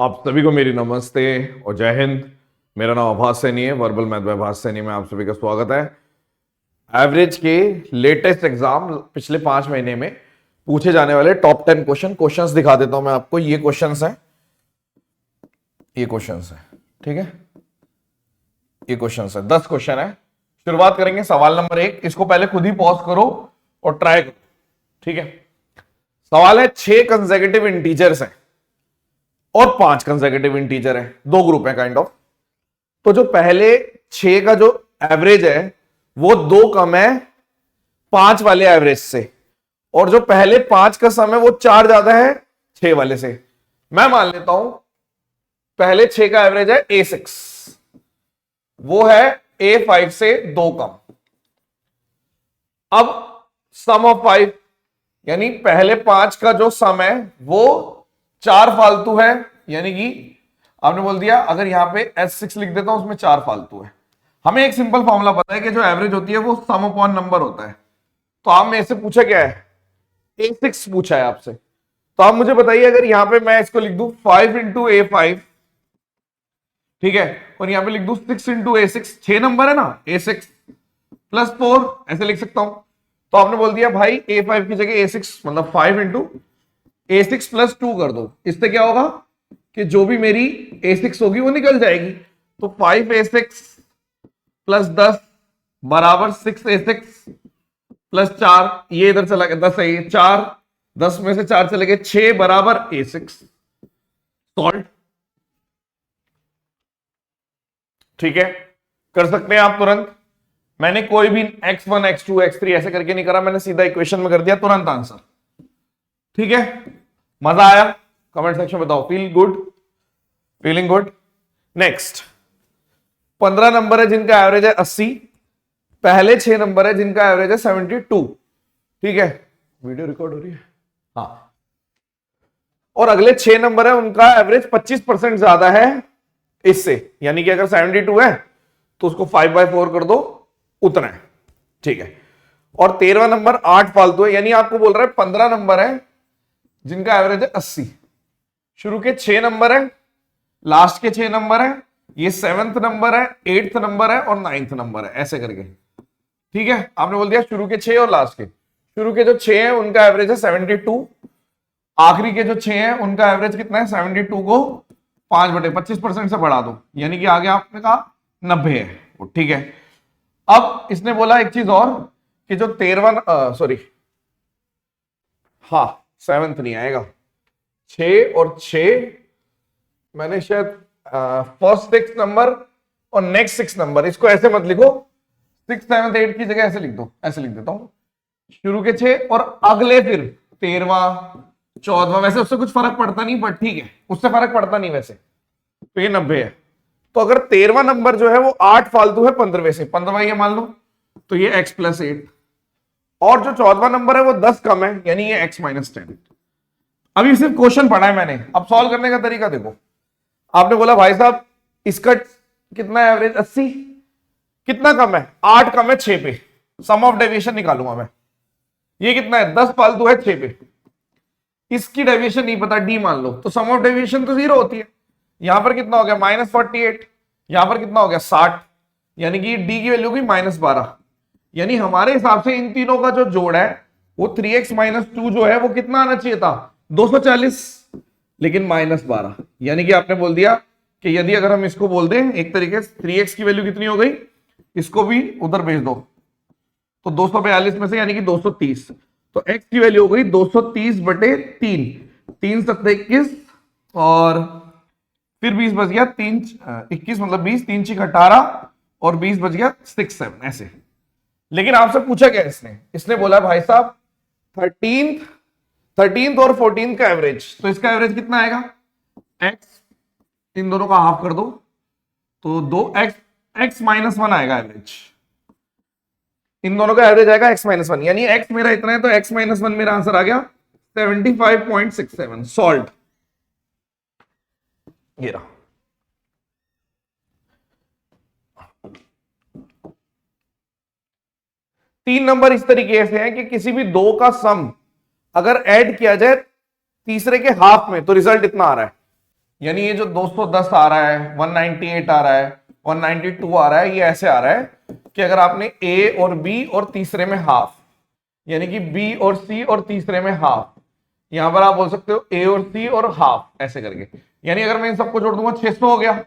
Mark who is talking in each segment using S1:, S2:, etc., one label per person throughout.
S1: आप सभी को मेरी नमस्ते और जय हिंद। मेरा नाम आभास सैनी है, वर्बल मैथ बाय आभास सैनी में आप सभी का स्वागत है। एवरेज के लेटेस्ट एग्जाम पिछले 5 महीने में पूछे जाने वाले टॉप 10 क्वेश्चंस दिखा देता हूं मैं आपको। ये क्वेश्चंस हैं, ये क्वेश्चंस हैं, ठीक है। ये क्वेश्चंस है, 10 क्वेश्चन है। शुरुआत करेंगे सवाल नंबर 1। इसको पहले खुद ही पॉज करो और ट्राई करो, ठीक है। सवाल है 6 कंसेक्यूटिव इंटीजर्स हैं और 5 कंसेक्यूटिव इंटीजर है, दो ग्रुप है काइंड ऑफ। तो जो पहले 6 का जो एवरेज है वो 2 कम है 5 वाले एवरेज से, और जो पहले 5 का सम है वो 4 ज्यादा है 6 वाले से। मैं मान लेता हूं पहले 6 का एवरेज है A6, वो है A5 से 2 कम। अब सम ऑफ 5 यानी पहले 5 का जो सम है वो 4 फालतू है, यानी कि आपने बोल दिया अगर यहां पे S6 लिख देता हूं उसमें 4 फालतू है। हमें एक सिंपल फॉर्मूला पता है कि जो एवरेज होती है वो सम अपॉन नंबर होता है। तो आप मेरे से पूछा क्या है, A6 पूछा है आपसे। तो आप मुझे बताइए अगर यहां पे मैं इसको लिख दूं 5 इंटू A5, ठीक है, और यहां पे लिख दूं 6 इंटू A6, 6 नंबर है ना, A6 प्लस 4 ऐसे लिख सकता हूं। तो आपने बोल दिया भाई A5 की जगह A6 मतलब 5 इंटू A6 प्लस 2 कर दो। इससे क्या होगा कि जो भी मेरी A6 होगी वो निकल जाएगी। तो 5A6 प्लस 10 बराबर 6A6 प्लस 4, ये इधर चला गया 10 है, ये 4, 10 में से 4 चले गए 6 बराबर A6। सॉल्व, ठीक है, कर सकते हैं आप तुरंत। मैंने कोई भी x1 x2 x3 ऐसे करके नहीं करा, मैंने सीधा इक्वेशन में कर दिया, तुरंत आंसर। ठीक है, मजा आया? कमेंट सेक्शन में बताओ। Feel good, feeling good. Next 15 number है जिनका एवरेज है 80, पहले 6 नंबर है जिनका एवरेज है 72। ठीक है, वीडियो रिकॉर्ड हो रही है, हाँ। और अगले 6 नंबर है उनका एवरेज 25% ज्यादा है इससे, यानी कि अगर 72 है तो उसको 5/4 कर दो, उतना है, ठीक है। और 13वां नंबर 8 फालतू है, यानी आपको बोल रहा है 15 नंबर है जिनका एवरेज है 80। शुरू के 6 नंबर है, लास्ट के 6 नंबर है, ये 7th नंबर है, 8th नंबर है और 9th नंबर है, ऐसे करके। ठीक है, आपने बोल दिया शुरू के 6 और लास्ट के। शुरू के जो 6 है उनका एवरेज है 72, आखिरी के जो 6 है उनका एवरेज कितना है 72 को 5/25% से बढ़ा दो, यानी कि आगे आपने कहा 90 है, ठीक है। अब इसने बोला एक चीज और कि जो 13वां सॉरी, हाँ 7th नहीं आएगा, 6 और 6 मैंने शायद फर्स्ट 6 नंबर और नेक्स्ट 6 नंबर, इसको ऐसे मत लिखो, 6 7 8 की जगह ऐसे लिख दो, ऐसे लिख देता हूं। शुरू के 6 और अगले फिर 13वां 14वां, वैसे उससे कुछ फर्क पड़ता नहीं, बट ठीक है, उससे फर्क पड़ता नहीं वैसे। तो ये 90 है। तो अगर 13वां नंबर जो है वो 8 फालतू है 15वें से, 15वां ये मान लो, तो ये x प्लस 8, और जो 14वां नंबर है वो 10 कम है, यानी ये x माइनस 10। अभी सिर्फ क्वेश्चन पढ़ा है मैंने, अब सॉल्व करने का तरीका देखो। आपने बोला भाई साहब इसका कितना एवरेज 80, कितना कम है 8 कम है 6 पे, सम ऑफ डेविएशन निकालूंगा मैं। ये कितना है 10 फालतू है 6 पे, इसकी डेविएशन नहीं पता, डी मान लो, तो सम ऑफ डेविएशन तो 0 होती है। यहां पर कितना हो गया -48, यहां पर कितना हो गया 60, यानी कि डी की वैल्यू की -12। यानी हमारे हिसाब से इन तीनों का जो जोड़ है वो 3x - 2 जो है वो कितना आना चाहिए था 240, लेकिन -12। यानी कि आपने बोल दिया कि यदि अगर हम इसको बोल दें एक तरीके से 3x की वैल्यू कितनी हो गई, इसको भी उधर भेज दो, तो 242 में से यानी कि 230, तो x की वैल्यू हो गई 230/3, 3 7 21, और फिर 20 बच गया 3 21 मतलब 20, 3 6 18, और 20 बच गया 6 7 ऐसे। लेकिन आपसे पूछा क्या इसने बोला भाई साहब 13th और 14th का एवरेज, तो इसका एवरेज कितना आएगा x, इन दोनों का हाफ कर दो, तो 2x -1 आएगा एवरेज, इन दोनों का एवरेज आएगा x -1, यानी x मेरा इतना है तो x -1 मेरा आंसर आ गया 75.67। सॉल्व, ये रहा। तीन नंबर इस तरीके से हैं कि किसी भी दो का सम अगर ऐड किया जाए तीसरे के हाफ में तो रिजल्ट इतना आ रहा है, यानी ये जो 210 आ रहा है, 198 आ रहा है, 192 आ रहा है, ये ऐसे आ रहा है कि अगर आपने ए और बी और तीसरे में हाफ, यानी कि बी और सी और तीसरे में हाफ, यहां पर आप बोल सकते हो ए और सी और हाफ ऐसे करके। यानी अगर मैं इन सबको जोड़ दूंगा 600 हो गया।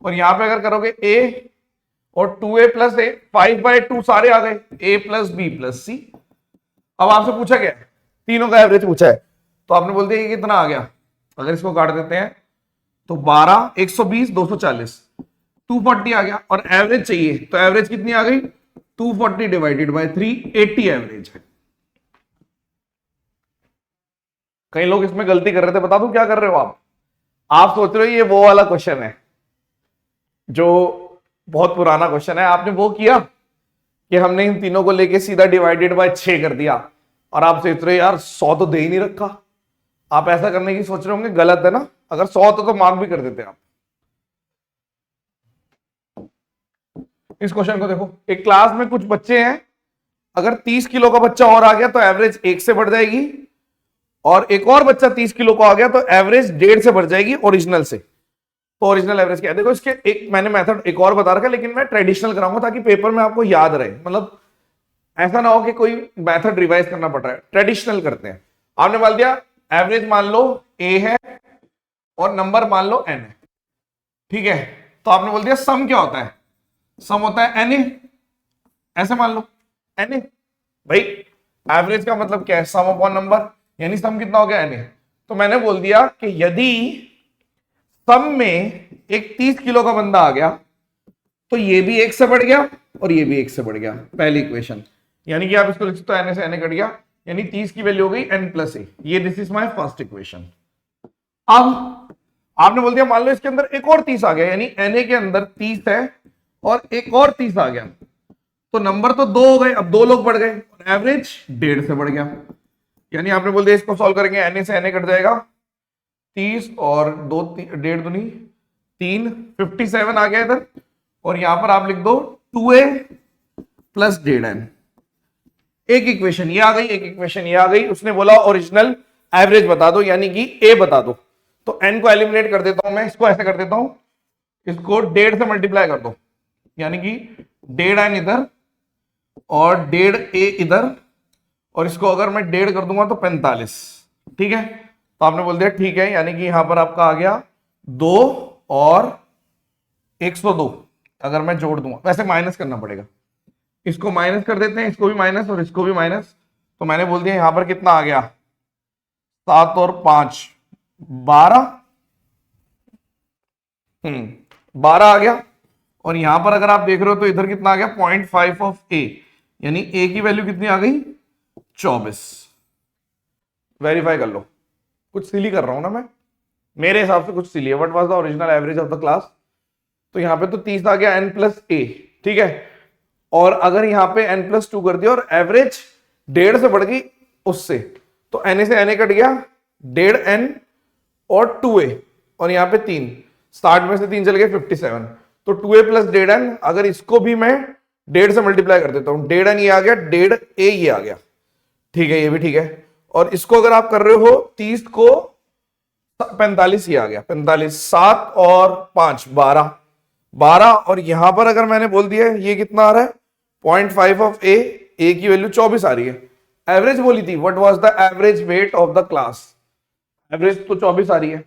S1: और यहां पे अगर करोगे ए और 2a प्लस ए, 5/2 सारे आ गए, ए प्लस बी प्लस सी। अब आपसे पूछा क्या है, तीनों का एवरेज पूछा है, तो आपने बोल दिया ये कितना आ गया। अगर इसको काट देते हैं तो 12, 120, 240, 240 आ गया। और एवरेज चाहिए तो एवरेज कितनी आ गई, 240 डिवाइडेड बाय 3, 80 एवरेज है। कई लोग इसमें गलती कर रहे थे, बता दूं क्या कर रहे हो आप सोच रहे हो ये वो वाला क्वेश्चन है जो बहुत पुराना क्वेश्चन है, आपने वो किया कि हमने इन तीनों को लेके सीधा डिवाइडेड बाय 6 कर दिया, और आप सोच रहे हो यार 100 तो दे ही नहीं रखा। आप ऐसा करने की सोच रहे होंगे, गलत है ना। अगर 100 होता तो मार्क भी कर देते आप। इस क्वेश्चन को देखो, एक क्लास में कुछ बच्चे हैं, अगर 30 किलो का बच्चा और आ गया तो एवरेज 1 से बढ़ जाएगी, और एक और बच्चा 30 किलो का आ गया तो एवरेज 1.5 से बढ़ जाएगी ओरिजिनल से। तो ओरिजिनल एवरेज क्या है, देखो इसके एक मैंने मेथड एक और बता रखा है, लेकिन मैं ट्रेडिशनल कराऊंगा ताकि पेपर में आपको याद रहे। मतलब ऐसा ना हो कि कोई मेथड रिवाइज करना पड़ रहा है, ट्रेडिशनल करते हैं। आपने मान दिया एवरेज मान लो ए है और नंबर मान लो एन है, ठीक है। तो आपने बोल दिया सम क्या होता है, सम होता है एन ए, ऐसे मान लो एन ए। भाई एवरेज का मतलब क्या है, सम अपॉन नंबर, यानी सम कितना हो गया एन ए। तो मैंने बोल दिया कि यदि सम में एक 30 किलो का बंदा आ गया तो ये भी 1 से बढ़ गया और ये भी 1 से बढ़ गया, पहली इक्वेशन। यानी कि आप इसको लिख सकते हो एन से एन कट गया, यानी 30 की वैल्यू हो गई एन प्लस ए। ये this is my first equation. अब आपने बोल दिया मान लो इसके अंदर एक और 30 आ गया, यानी एन के अंदर 30 है और एक और 30 आ गया, तो नंबर तो 2 हो गए, अब 2 लोग बढ़ गए और एवरेज 1.5 से बढ़ गया। यानी आपने बोल दिया इसको सॉल्व करेंगे, एन से एन कट जाएगा, 30 और 2 1.5 दूनी 3, 57 आ गया इधर। और यहां पर आप लिख दो 2a प्लस 1.5n। एक इक्वेशन ये आ गई, एक इक्वेशन ये आ गई। उसने बोला ओरिजिनल एवरेज बता दो, यानी कि a बता दो। तो n को एलिमिनेट कर देता हूं मैं, इसको ऐसे कर देता हूं, इसको 1.5 से मल्टीप्लाई कर दो, यानी कि 1.5n इधर और 1.5a इधर, और इसको अगर मैं 1.5 कर दूंगा तो 45, ठीक है। तो आपने बोल दिया ठीक है, यानी कि यहां पर आपका आ गया 2 और 102। अगर मैं जोड़ दूंगा, वैसे माइनस करना पड़ेगा, इसको माइनस कर देते हैं, इसको भी माइनस और इसको भी माइनस। तो मैंने बोल दिया यहां पर कितना आ गया, 7 और 5 12, 12 आ गया। और यहां पर अगर आप देख रहे हो तो इधर कितना आ गया, 0.5 ऑफ ए, यानी ए की वैल्यू कितनी आ गई, 24। वेरीफाई कर लो, कुछ सिली कर रहा हूं ना मैं, मेरे हिसाब से कुछ सिली है। What was the original average of the class. तो यहां पे तो 30 आ गया, एन प्लस ए, ठीक है। और अगर यहां पे n प्लस 2 कर दिया और एवरेज 1.5 से बढ़ गई उससे, तो n से n कट गया, 1.5n और 2a, और यहां पे 3, 60 में से 3 चल गए 57। तो 2a प्लस 1.5n, अगर इसको भी मैं 1.5 से मल्टीप्लाई कर देता हूं, 1.5n ये आ गया, 1.5a ये आ गया, ठीक है, ये भी ठीक है। और इसको अगर आप कर रहे हो 30 को 45 ये आ गया, 45, 7 और 5 12, 12। और यहां पर अगर मैंने बोल दिया ये कितना आ रहा है, 0.5 ऑफ ए, ए की वैल्यू 24 आ रही है। एवरेज बोली थी, what was the average weight of the class, average तो 24 आ रही है,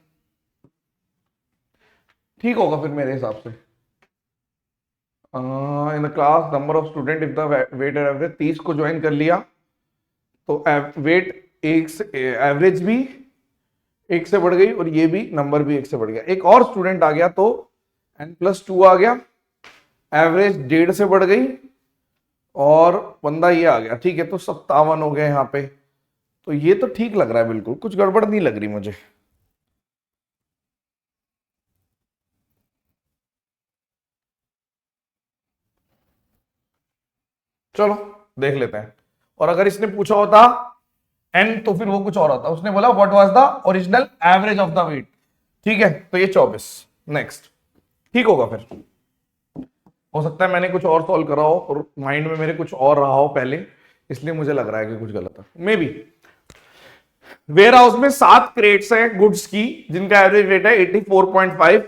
S1: ठीक होगा फिर मेरे हिसाब से। In the class number of student if the weight average, 30 को ज्वाइन कर लिया तो वेट एक से, एवरेज भी 1 से बढ़ गई और ये भी नंबर भी 1 से बढ़ गया। एक और स्टूडेंट आ गया तो n प्लस 2 आ गया, एवरेज 1.5 से बढ़ गई और बंदा ये आ गया, ठीक है। तो 57 हो गया यहाँ पे। तो ये तो ठीक लग रहा है, बिल्कुल कुछ गड़बड़ नहीं लग रही मुझे। चलो देख लेते हैं। और अगर इसने पूछा होता n तो फिर वो कुछ और होता, उसने बोला what was the original average of the weight, ठीक है। तो ये 24, नेक्स्ट, ठीक होगा फिर। हो सकता है मैंने कुछ और सॉल्व करा हो और माइंड में मेरे कुछ और रहा हो पहले, इसलिए मुझे लग रहा है कि कुछ गलत है, मे बी। वेयर हाउस में 7 क्रेट्स हैं गुड्स की जिनका एवरेज वेट है 84.5।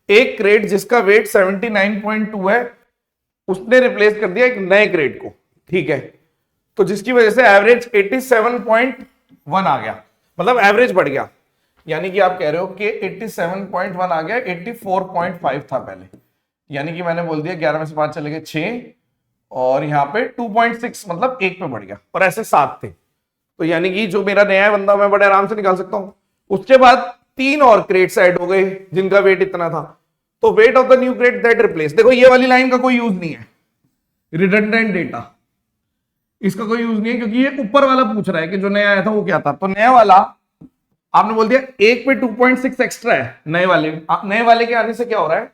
S1: एक क्रेट जिसका वेट 79.2 है उसने रिप्लेस कर दिया एक नए क्रेट को, ठीक है। तो जिसकी वजह से एवरेज 87.1 आ गया, मतलब एवरेज बढ़ गया। यानी कि आप कह रहे हो कि 87.1 आ गया, 84.5 था पहले। यानी कि मैंने बोल दिया 11 में से 5 चले गए 6 और यहाँ पे 2.6 मतलब 1 पे बढ़ गया, और ऐसे 7 थे। तो यानी कि जो मेरा नया बंदा मैं बड़े आराम से निकाल सकता हूं। उसके बाद 3 और क्रेट्स ऐड हो गए जिनका वेट इतना था, तो weight of the new crate that replace. देखो ये वाली लाइन का कोई यूज नहीं है, रिडंडेंट डेटा, इसका कोई यूज नहीं है, क्योंकि ये ऊपर वाला पूछ रहा है कि जो नया आया था वो क्या था। तो नया वाला आपने बोल दिया एक पे 2.6 एक्स्ट्रा है नए वाले के आने से क्या हो रहा है,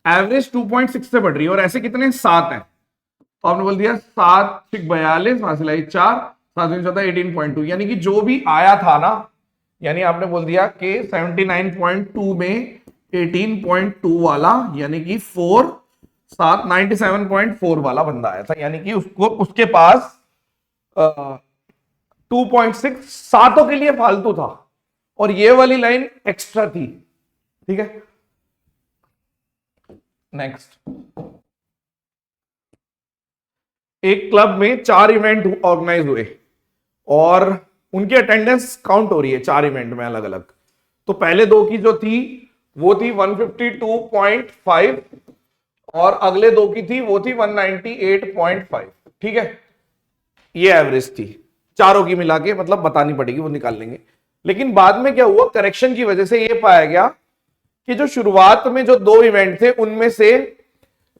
S1: एवरेज 2.6 से बढ़ रही है, और ऐसे कितने 7 है। तो आपने बोल दिया 7 6 42 4 7 14 18.2, यानी कि जो भी आया था ना, यानी आपने बोल दिया कि 79.2 में 18.2 वाला, यानी कि 97.4 वाला बंदा आया था, यानी कि उसको उसके पास 2.6 सातों के लिए फालतू था, और ये वाली लाइन एक्स्ट्रा थी, ठीक है। नेक्स्ट, एक क्लब में 4 इवेंट ऑर्गेनाइज हुए और उनकी अटेंडेंस काउंट हो रही है 4 इवेंट में अलग अलग। तो पहले 2 की जो थी वो थी 152.5 और अगले 2 की थी वो थी 198.5, ठीक है। ये एवरेज थी चारों की मिला के, मतलब बतानी पड़ेगी, वो निकाल लेंगे। लेकिन बाद में क्या हुआ, करेक्शन की वजह से ये पाया गया कि जो शुरुआत में जो 2 इवेंट थे उनमें से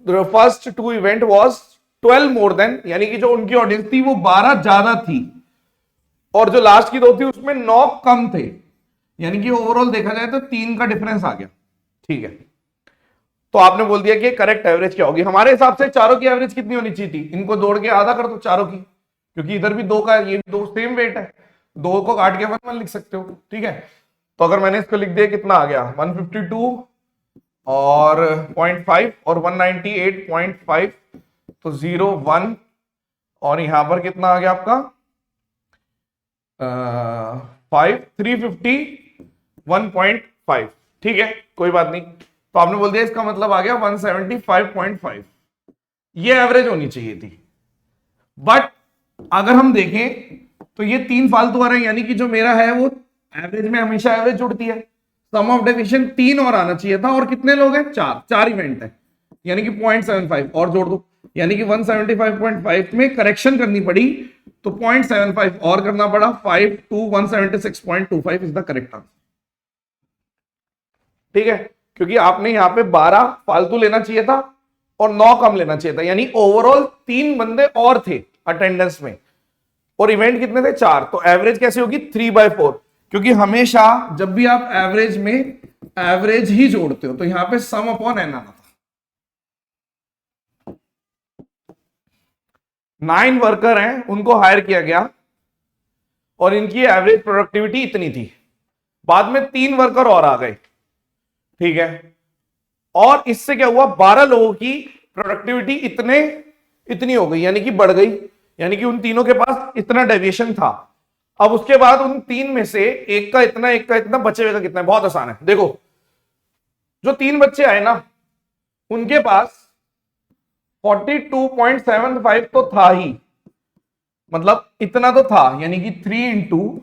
S1: first 2 event was 12 more than, यानी कि जो उनकी ऑडियंस थी वो 12 ज्यादा थी, और जो लास्ट की 2 थी उसमें 9 कम थे। यानी कि ओवरऑल देखा जाए तो 3 का डिफरेंस आ गया, ठीक है। तो आपने बोल दिया कि करेक्ट एवरेज क्या होगी। हमारे हिसाब से चारों की एवरेज कितनी होनी चाहिए थी, इनको जोड़ के आधा कर दो चारों की, क्योंकि इधर भी 2 का, ये भी 2 सेम वेट है, 2 को काट के 1 लिख सकते हो, ठीक है। तो अगर मैंने इसको लिख दिया कितना आ गया 152 और 0.5 और 198.5, तो 0 1, और यहां पर कितना आ गया आपका 5 351.5, ठीक है, कोई बात नहीं। तो आपने बोल दिया इसका मतलब आ गया 175.5, ये एवरेज होनी चाहिए थी। बट अगर हम देखें तो ये 3 फालतू आ रहे हैं, यानी कि जो मेरा है वो एवरेज में हमेशा एवरेज जुड़ती है। सम ऑफ डेविएशन 3 और आना चाहिए था, और कितने लोग हैं 4 इवेंट है, यानी कि 0.75 और जोड़ दो, यानी कि 175.5 में करेक्शन करनी पड़ी, तो 0.75 और करना पड़ा, 5 to 176.25 is the correct answer, ठीक है। क्योंकि आपने यहां पे 12 फालतू लेना चाहिए था और 9 कम लेना चाहिए था, यानी ओवरऑल 3 बंदे और थे अटेंडेंस में, और इवेंट कितने थे 4। तो एवरेज कैसे होगी 3/4, क्योंकि हमेशा जब भी आप एवरेज में एवरेज ही जोड़ते हो तो यहां पे सम अपॉन एन आना था। 9 वर्कर हैं, उनको हायर किया गया और इनकी एवरेज प्रोडक्टिविटी इतनी थी। बाद में 3 वर्कर और आ गए, ठीक है, और इससे क्या हुआ 12 लोगों की प्रोडक्टिविटी इतनी हो गई, यानी कि बढ़ गई, यानी कि उन तीनों के पास इतना डेविएशन था। अब उसके बाद उन 3 में से एक का इतना बचे हुए का कितना है, बहुत आसान है। देखो जो 3 बच्चे आए ना उनके पास 42.75 तो था ही, मतलब इतना तो था, यानी कि 3 इंटू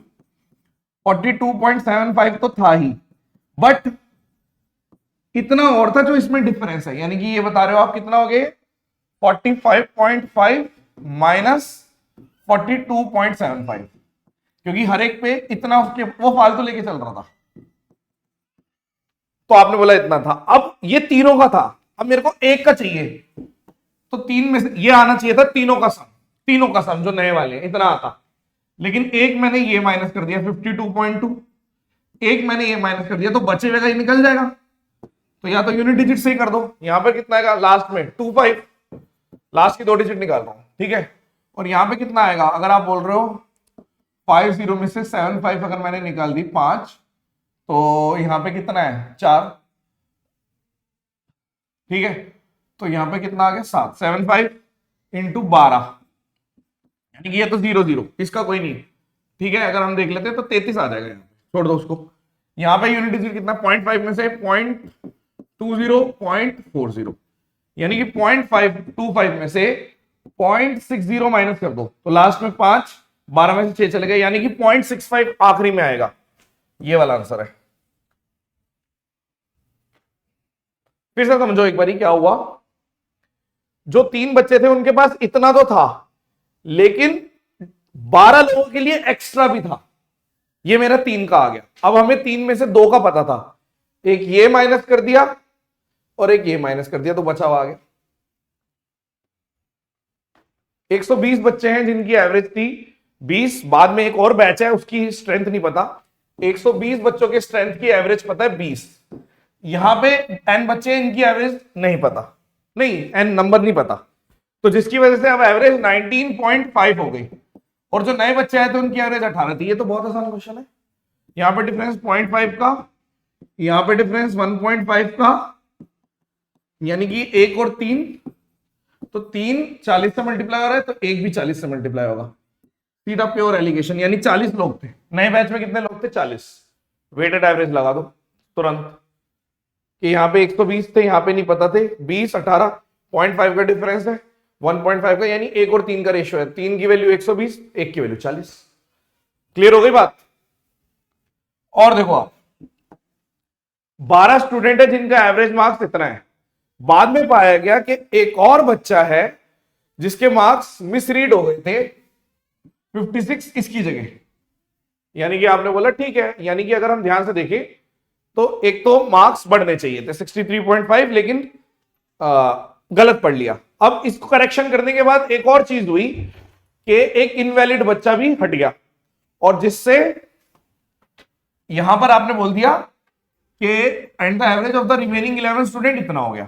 S1: 42.75 तो था ही, बट इतना और था जो इसमें डिफरेंस है, यानी कि ये बता रहे हो आप कितना हो गए 45.5 माइनस 42.75, क्योंकि हर एक पे इतना उसके वो फालतू लेके चल रहा था, तो आपने बोला इतना था। अब ये तीनों का था, अब मेरे को एक का चाहिए, तो 3 में से ये आना चाहिए था तीनों का सम जो नए वाले इतना आता, लेकिन एक मैंने ये माइनस कर दिया 52.2, एक मैंने ये माइनस कर दिया, तो बचे हुए का ये निकल जाएगा। तो या तो यूनिट डिजिट से ही कर दो, यहां पर कितना आएगा लास्ट में 25, लास्ट की 2 डिजिट निकाल रहा हूं, ठीक है। और यहां पे कितना आएगा, अगर आप बोल रहे हो 50 में से 75 अगर मैंने निकाल दी 5, तो यहां पे कितना है 4, ठीक है। तो यहां पे कितना आ गया 7, 75 इंटू 12, यानी कि ये तो 0 0, इसका कोई नहीं, ठीक है, अगर हम देख लेते हैं तो 33 आ जाएगा, यहाँ पे छोड़ दो उसको। यहाँ पे यूनिट डिजिट कितना, 0.5 में से 0.20 0.40, यानी कि 0.525 में से 0.60 माइनस कर दो तो लास्ट में 5, 12 में से 6 चले गए, यानी कि 0.65 आखिरी में आएगा। ये वाला आंसर है। फिर से समझो एक बारी क्या हुआ। जो 3 बच्चे थे उनके पास इतना तो था, लेकिन 12 लोगों के लिए एक्स्ट्रा भी था। ये मेरा 3 का आ गया। अब हमें 3 में से 2 का पता था, एक ये माइनस कर दिया और एक ये माइनस कर दिया, तो बचा हुआ आ गया। 120 बच्चे हैं जिनकी एवरेज थी 20, बाद में एक और बैच है उसकी स्ट्रेंथ नहीं पता। 120 बच्चों के स्ट्रेंथ की एवरेज पता है 20। यहां पे n बच्चे हैं, इनकी एवरेज नहीं पता, नहीं n नंबर नहीं पता, तो जिसकी वजह से अब एवरेज 19.5 हो गई। और जो नए बच्चे आए थे उनकी एवरेज 18 थी। ये तो बहुत आसान क्वेश्चन है। यहां पे डिफरेंस 0.5 का, यहां पे डिफरेंस 1.5 का, यानी कि 1 और 3, तो 3 40 से मल्टीप्लाई हो रहा है तो 1 भी 40 से मल्टीप्लाई होगा। सीधा प्योर एलिगेशन, यानी 40 लोग थे। नए बैच में कितने लोग थे, 40। वेटेड एवरेज लगा दो तुरंत कि यहाँ पे 120 थे, यहाँ पे नहीं पता थे, 20 18 0.5 का डिफरेंस है, 1.5 का, यानी 1 और 3 का रेशियो है। 3 की वैल्यू 120, 1 की वैल्यू 40। क्लियर हो गई बात। और देखो आप 12 स्टूडेंट है जिनका एवरेज मार्क्स इतना है। बाद में पाया गया कि एक और बच्चा है जिसके मार्क्स मिसरीड हो गए थे, 56 इसकी जगह। यानी कि आपने बोला ठीक है, यानी कि अगर हम ध्यान से देखें तो एक तो मार्क्स बढ़ने चाहिए थे 63.5, लेकिन गलत पढ़ लिया। अब इसको करेक्शन करने के बाद एक और चीज हुई कि एक इनवैलिड बच्चा भी हट गया, और जिससे यहां पर आपने बोल दिया कि and the average of the remaining 11 student इतना हो गया।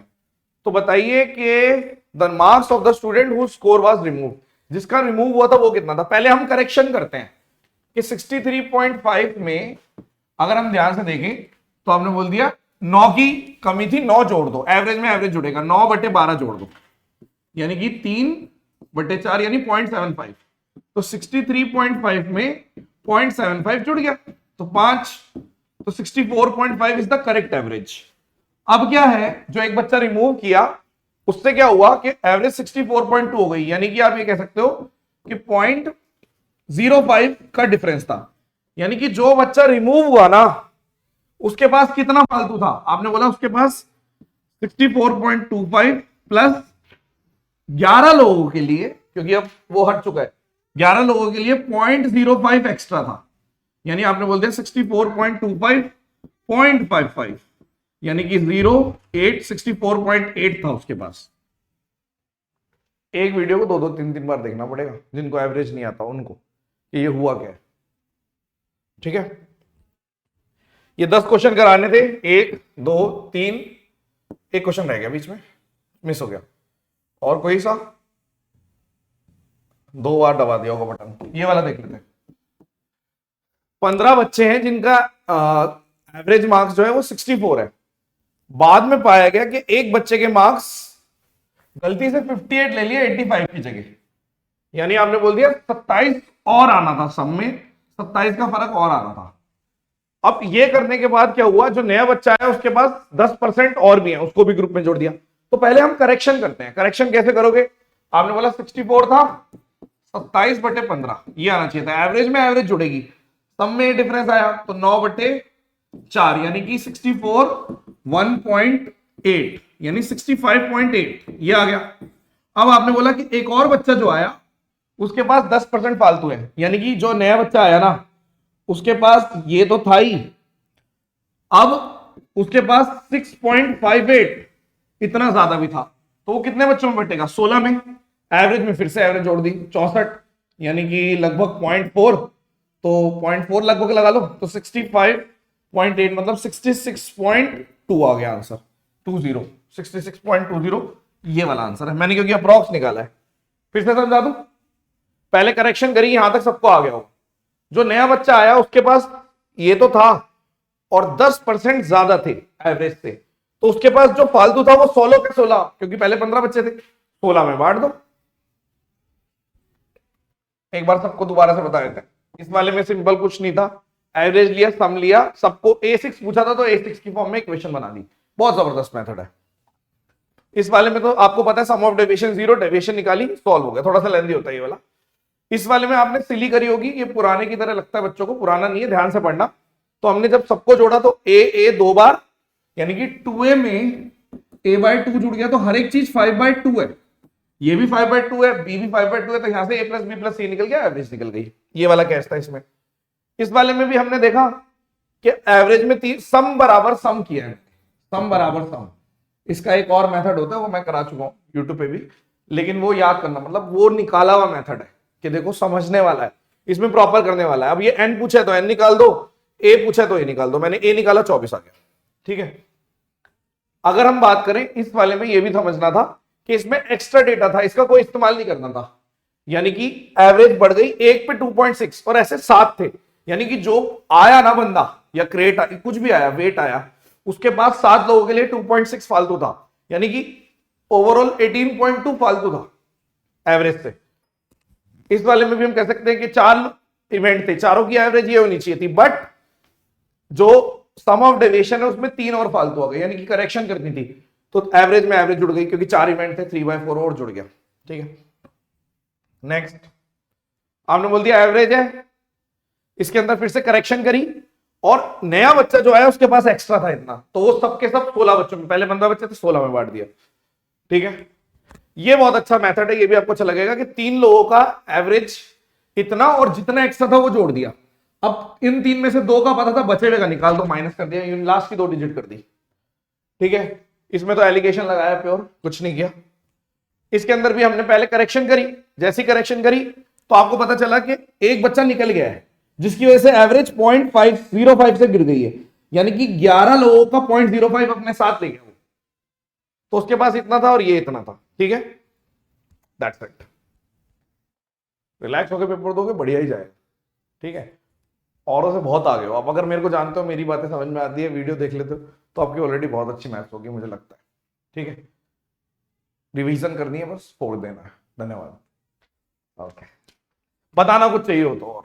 S1: तो बताइए कि the marks of the student who score was remove, जिसका रिमूव हुआ था वो कितना था। पहले हम करेक्शन करते हैं कि 63.5 में अगर हम ध्यान से देखें तो आपने बोल दिया 9 की कमी थी, 9 जोड़ दो, एवरेज में एवरेज जुड़ेगा, 9/12 जोड़ दो, यानी कि 3/4 यानी 0.75। तो 63.5 में 0.75 जुड़ गया तो 5, तो 64.5 इज द करेक्ट एवरेज। अब क्या है, जो एक बच्चा रिमूव किया उससे क्या हुआ कि एवरेज 64.2 हो गई, यानी कि आप ये कह सकते हो कि 0.05 का डिफरेंस था। यानी कि जो बच्चा रिमूव हुआ ना उसके पास कितना फालतू था, आपने बोला उसके पास 64.25 प्लस 11 लोगों के लिए, क्योंकि अब वो हट चुका है, 11 लोगों के लिए 0.05 एक्स्ट्रा था। यानी आपने बोल दिया 64.25 0.55, यानी कि 0.8 64.8 था उसके पास। एक वीडियो को 2-2 3-3 बार देखना पड़ेगा जिनको एवरेज नहीं आता उनको, कि ये हुआ क्या है। ठीक है, ये 10 क्वेश्चन कराने थे, 1 2 3, एक क्वेश्चन रह गया बीच में, मिस हो गया। और कोई सा 2 बार दबा दिया होगा बटन। ये वाला देख लेते हैं। 15 बच्चे हैं जिनका एवरेज मार्क्स जो है वो 64 है। बाद में पाया गया कि एक बच्चे के मार्क्स गलती से 58 ले लिए 85 की जगह, यानी आपने बोल दिया 27 और आना था, सब में 27 का फर्क और आना था। अब ये करने के बाद क्या हुआ, जो नया बच्चा है उसके पास 10% और भी है, उसको भी ग्रुप में जोड़ दिया। तो पहले हम करेक्शन करते हैं। करेक्शन कैसे करोगे, आपने बोला 64 था, 27/15 ये आना चाहिए था, एवरेज में एवरेज जुड़ेगी, सब में डिफरेंस आया तो 9/4 यानी कि 64 1.8 यानी 65.8 ये आ गया। अब आपने बोला कि एक और बच्चा जो आया उसके पास 10% फालतू है, यानी कि जो नया बच्चा आया ना उसके पास ये तो था ही, अब उसके पास 6.58 इतना ज्यादा भी था, तो वो कितने बच्चों में बटेगा, 16 में। एवरेज में फिर से एवरेज जोड़ दी 64, यानी कि लगभग 0.4, तो 0.4 लगभग लगा लो, तो 65.8 मतलब 66.2 आ गया आंसर, 20 66.20 ये वाला आंसर है मैंने, क्योंकि अप्रॉक्स निकाला है। फिर से समझा दूं, पहले करेक्शन करी, यहां तक सबको आ गया हो। जो नया बच्चा आया उसके पास ये तो था और 10% ज्यादा थे एवरेज से, तो उसके पास जो फालतू था वो 16 के 16, क्योंकि पहले 15 बच्चे थे, 16 में बांट दो। एक बार सबको दोबारा से बता देते हैं, इस वाले में सिंपल कुछ नहीं था, एवरेज लिया, सम लिया, सबको A6 पूछा था तो A6 की फॉर्म में इक्वेशन बना दी। बहुत जबरदस्त मेथड है। इस वाले में तो आपको पता है सम ऑफ डेविएशन 0, डेविएशन निकाली, सॉल्व हो गया। थोड़ा सा लेंदी होता है ये वाला। इस वाले में आपने सिली करी होगी, ये पुराने की तरह लगता है बच्चों को, पुराना नहीं है, ध्यान से पढ़ना। तो हमने जब सबको जोड़ा तो ए 2 बार, यानी कि 2a में a/2 जुड़ गया, तो हर एक चीज 5/2 है, ये भी 5/2 है, बी भी 5/2 है, तो यहां से a + b + c निकल गया, एवरेज निकल गई। ये वाला केस था इसमें। इस वाले में भी हमने देखा कि एवरेज में सम बराबर सम किया है, सम बराबर सम। इसका एक और मेथड होता है, वो मैं करा चुका हूं यूट्यूब पे भी, लेकिन वो याद करना, मतलब वो निकाला हुआ मेथड है कि देखो समझने वाला है, इसमें प्रॉपर करने वाला है। अब ये n पूछे तो n निकाल दो, a पूछे तो a निकाल दो। मैंने a निकाला, 24 आ गया। ठीक है। अगर हम बात करें इस वाले में, ये भी समझना था कि इसमें एक्स्ट्रा डेटा था, इसका कोई इस्तेमाल नहीं करना था, यानी कि एवरेज बढ़ गई 1 पे 2.6 और ऐसे 7 थे, यानी कि जो आया ना बंदा या क्रेट कुछ भी आया, वेट आया, उसके बाद 7 लोगों के लिए 2.6 फालतू था, यानी कि ओवरऑल 18.2 फालतू था एवरेज से। इस वाले में भी हम कह सकते हैं कि 4 इवेंट थे, चारों की एवरेज ये होनी चाहिए थी, बट जो सम ऑफ डेविएशन है उसमें 3 और फालतू आ गए, यानी कि करेक्शन करनी थी, तो एवरेज में एवरेज जुड़ गई, क्योंकि 4 इवेंट थे, 3/4 और जुड़ गया। ठीक है। नेक्स्ट आपने बोल दिया एवरेज है, इसके अंदर फिर से करेक्शन करी, और नया बच्चा जो आया उसके पास एक्स्ट्रा था इतना, तो वो सबके सब 16 बच्चों में, पहले 15 बच्चे थे, 16 में बांट दिया। ठीक है। ये बहुत अच्छा मेथड है, ये भी आपको अच्छा लगेगा कि 3 लोगों का एवरेज इतना और जितना एक्स्ट्रा था वो जोड़ दिया। अब इन 3 में से 2 का पता था, बचे हुए का निकाल दो, माइनस कर दिया, लास्ट की 2 डिजिट कर दी। ठीक है। इसमें तो एलिगेशन लगाया, प्योर कुछ नहीं किया। इसके अंदर भी हमने पहले करेक्शन करी, जैसी करेक्शन करी तो आपको पता चला कि एक बच्चा निकल गया है, जिसकी वजह से एवरेज 0.505 से गिर गई है, यानी कि 11 लोगों का 0.05 अपने साथ ले गया वो, तो उसके पास इतना था और ये इतना था। ठीक है। That's it. रिलैक्स होकर पेपर दोगे, बढ़िया ही जाएगा। ठीक है। औरों से बहुत आगे हो आप, अगर मेरे को जानते हो, मेरी बातें समझ में आती है, वीडियो देख लेते हो, तो आपकी ऑलरेडी बहुत अच्छी मैथ्स होगी मुझे लगता है। ठीक है। रिवीजन करनी है, बस छोड़ देना है। धन्यवाद। ओके। बताना कुछ चाहिए हो तो और